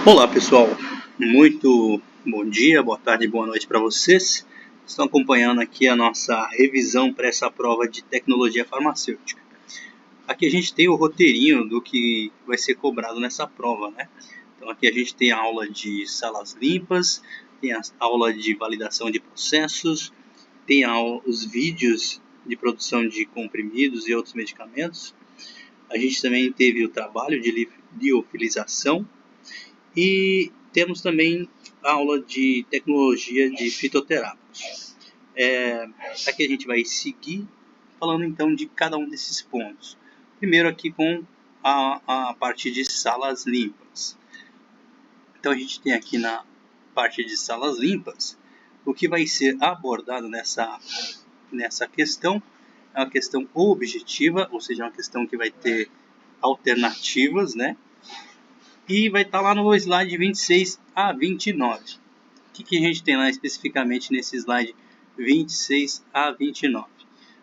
Olá pessoal, muito bom dia, boa tarde, boa noite para vocês. Estão acompanhando aqui a nossa revisão para essa prova de tecnologia farmacêutica. Aqui a gente tem o roteirinho do que vai ser cobrado nessa prova, né? Então aqui a gente tem a aula de salas limpas, tem a aula de validação de processos, tem os vídeos de produção de comprimidos e outros medicamentos. A gente também teve o trabalho de liofilização. E temos também a aula de tecnologia de fitoterápicos. Aqui a gente vai seguir falando então de cada um desses pontos. Primeiro aqui com a parte de salas limpas. Então a gente tem aqui na parte de salas limpas, o que vai ser abordado nessa questão é uma questão objetiva, ou seja, uma questão que vai ter alternativas, né? E vai estar lá no slide 26 a 29. O que a gente tem lá especificamente nesse slide 26 a 29?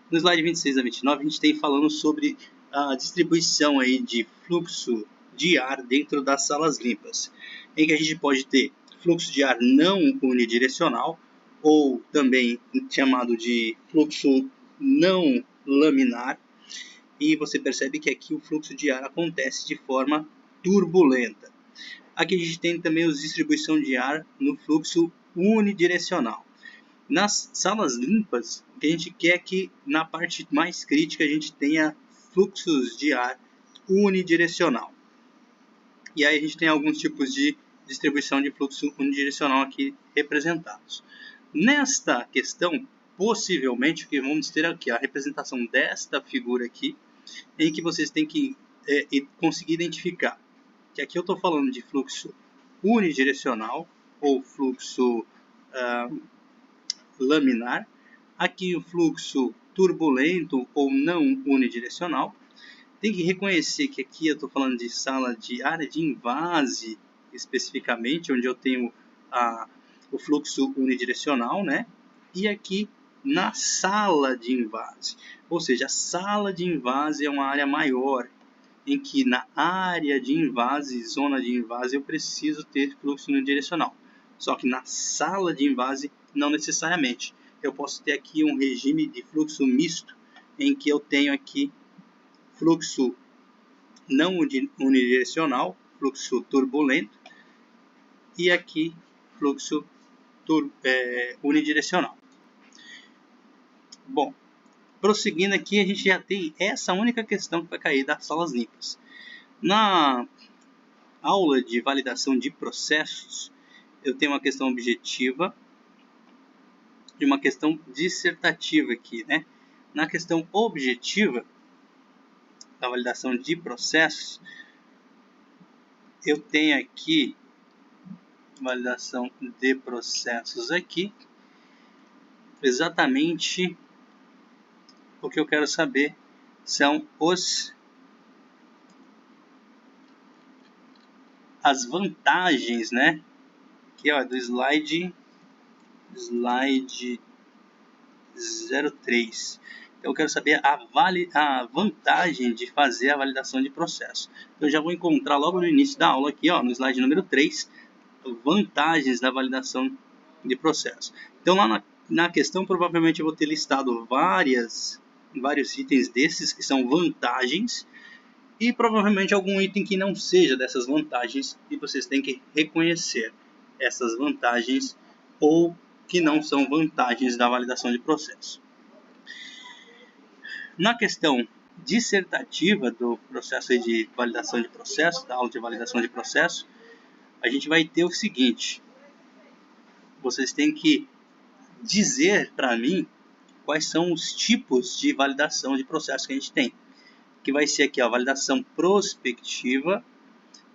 No slide 26 a 29 a gente tem falando sobre a distribuição aí de fluxo de ar dentro das salas limpas, em que a gente pode ter fluxo de ar não unidirecional, ou também chamado de fluxo não laminar, e você percebe que aqui o fluxo de ar acontece de forma turbulenta. Aqui a gente tem também a distribuição de ar no fluxo unidirecional. Nas salas limpas, o que a gente quer é que na parte mais crítica a gente tenha fluxos de ar unidirecional. E aí a gente tem alguns tipos de distribuição de fluxo unidirecional aqui representados. Nesta questão, possivelmente, o que vamos ter aqui a representação desta figura aqui, em que vocês têm que conseguir identificar que aqui eu estou falando de fluxo unidirecional ou fluxo laminar, aqui o fluxo turbulento ou não unidirecional. Tem que reconhecer que aqui eu estou falando de sala de área de invase, especificamente, onde eu tenho o fluxo unidirecional, né? E aqui na sala de invase, ou seja, a sala de invase é uma área maior, em que na área de invase, zona de invase, eu preciso ter fluxo unidirecional. Só que na sala de invase, não necessariamente. Eu posso ter aqui um regime de fluxo misto, em que eu tenho aqui fluxo não unidirecional, fluxo turbulento, e aqui fluxo unidirecional. Bom, prosseguindo aqui, a gente já tem essa única questão que vai cair das salas limpas. Na aula de validação de processos, eu tenho uma questão objetiva e uma questão dissertativa aqui, né? Na questão objetiva da validação de processos, eu tenho aqui validação de processos aqui, exatamente o que eu quero saber são as vantagens, né? Aqui, ó, do slide 03. Então, eu quero saber a vantagem de fazer a validação de processo. Então, eu já vou encontrar logo no início da aula aqui, ó, no slide número 3, vantagens da validação de processo. Então, lá na questão, provavelmente eu vou ter listado vários itens desses que são vantagens, e provavelmente algum item que não seja dessas vantagens, e vocês têm que reconhecer essas vantagens ou que não são vantagens da validação de processo. Na questão dissertativa do processo de validação de processo, da aula de validação de processo, a gente vai ter o seguinte: vocês têm que dizer para mim quais são os tipos de validação de processo que a gente tem. Que vai ser aqui a validação prospectiva,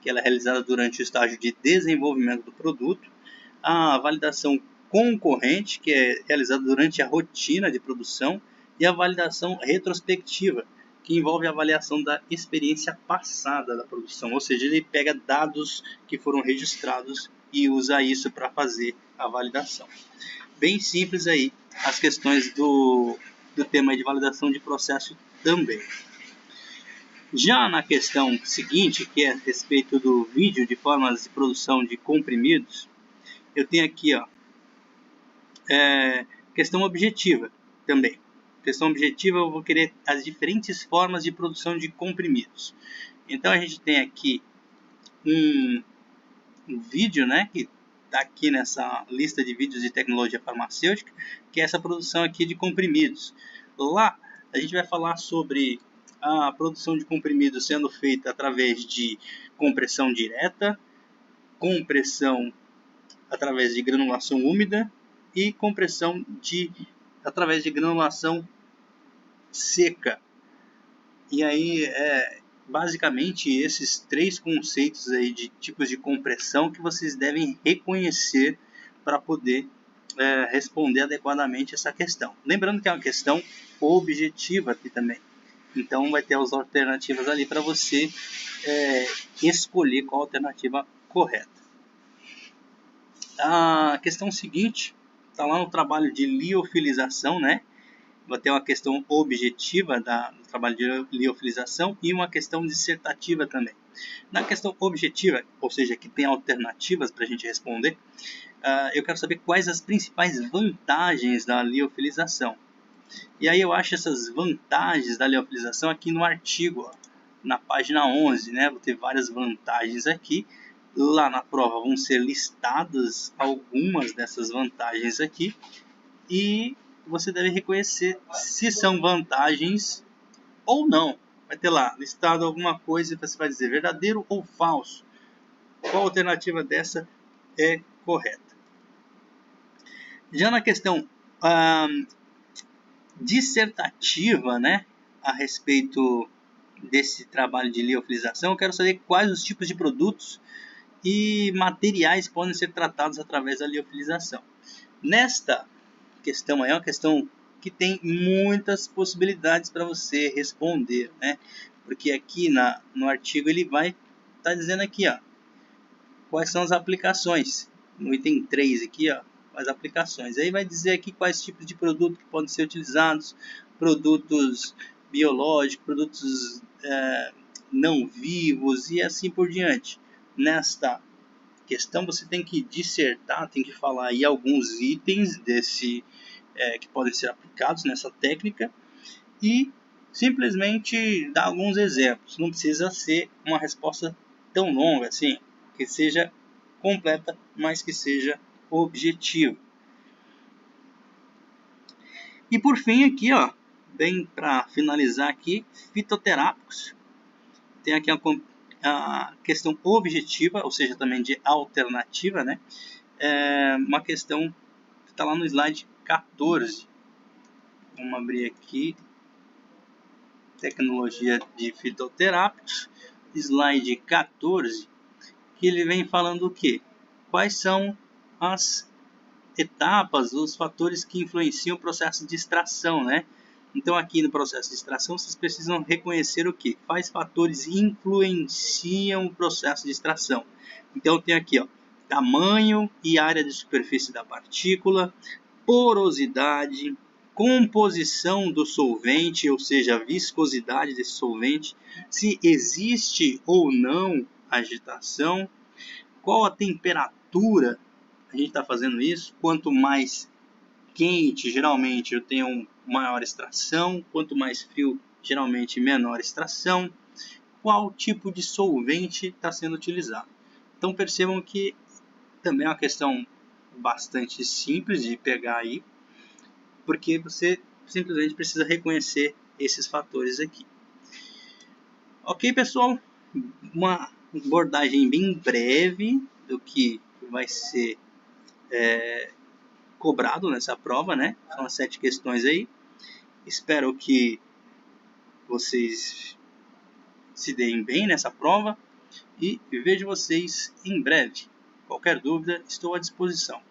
que ela é realizada durante o estágio de desenvolvimento do produto, a validação concorrente, que é realizada durante a rotina de produção, e a validação retrospectiva, que envolve a avaliação da experiência passada da produção, ou seja, ele pega dados que foram registrados e usa isso para fazer a validação. Bem simples aí as questões do tema de validação de processo também. Já na questão seguinte, que é a respeito do vídeo de formas de produção de comprimidos, eu tenho aqui, ó, questão objetiva também. Questão objetiva, eu vou querer as diferentes formas de produção de comprimidos. Então a gente tem aqui um vídeo, né, que está aqui nessa lista de vídeos de tecnologia farmacêutica, que é essa produção aqui de comprimidos. Lá a gente vai falar sobre a produção de comprimidos sendo feita através de compressão direta, compressão através de granulação úmida e compressão através de granulação seca. E aí, basicamente, esses três conceitos aí de tipos de compressão que vocês devem reconhecer para poder responder adequadamente essa questão. Lembrando que é uma questão objetiva aqui também. Então, vai ter as alternativas ali para você escolher qual a alternativa correta. A questão seguinte está lá no trabalho de liofilização, né? Vai ter uma questão objetiva do trabalho de liofilização e uma questão dissertativa também. Na questão objetiva, ou seja, que tem alternativas para a gente responder, eu quero saber quais as principais vantagens da liofilização. E aí eu acho essas vantagens da liofilização aqui no artigo, ó, na página 11, né? Vou ter várias vantagens aqui. Lá na prova vão ser listadas algumas dessas vantagens aqui e você deve reconhecer se são vantagens ou não. Vai ter lá listado alguma coisa e você vai dizer verdadeiro ou falso. Qual alternativa dessa é correta? Já na questão dissertativa, né, a respeito desse trabalho de liofilização, eu quero saber quais os tipos de produtos e materiais podem ser tratados através da liofilização. Nesta questão aí é uma questão que tem muitas possibilidades para você responder, né? Porque aqui no artigo ele vai estar dizendo aqui, ó, quais são as aplicações. No item 3 aqui, ó, as aplicações. Aí vai dizer aqui quais tipos de produto que podem ser utilizados, produtos biológicos, produtos não vivos e assim por diante. Nesta questão você tem que dissertar, tem que falar aí alguns itens que podem ser aplicados nessa técnica e simplesmente dar alguns exemplos. Não precisa ser uma resposta tão longa assim, que seja completa, mas que seja objetiva. E por fim aqui, ó, bem para finalizar aqui, fitoterápicos. Tem aqui a questão objetiva, ou seja, também de alternativa, né? Uma questão que está lá no slide 14. Vamos abrir aqui, tecnologia de fitoterápicos, slide 14, que ele vem falando o quê? Quais são as etapas, os fatores que influenciam o processo de extração, né? Então aqui no processo de extração vocês precisam reconhecer o quê? Quais fatores influenciam o processo de extração. Então tem aqui, ó, tamanho e área de superfície da partícula, porosidade, composição do solvente, ou seja, a viscosidade desse solvente, se existe ou não agitação, qual a temperatura a gente está fazendo isso. Quanto mais quente, geralmente eu tenho maior extração, quanto mais frio, geralmente menor extração. Qual tipo de solvente está sendo utilizado. Então percebam que também é uma questão bastante simples de pegar aí, porque você simplesmente precisa reconhecer esses fatores aqui. Ok, pessoal? Uma abordagem bem breve do que vai ser cobrado nessa prova, né? São as 7 questões aí. Espero que vocês se deem bem nessa prova e vejo vocês em breve. Qualquer dúvida, estou à disposição.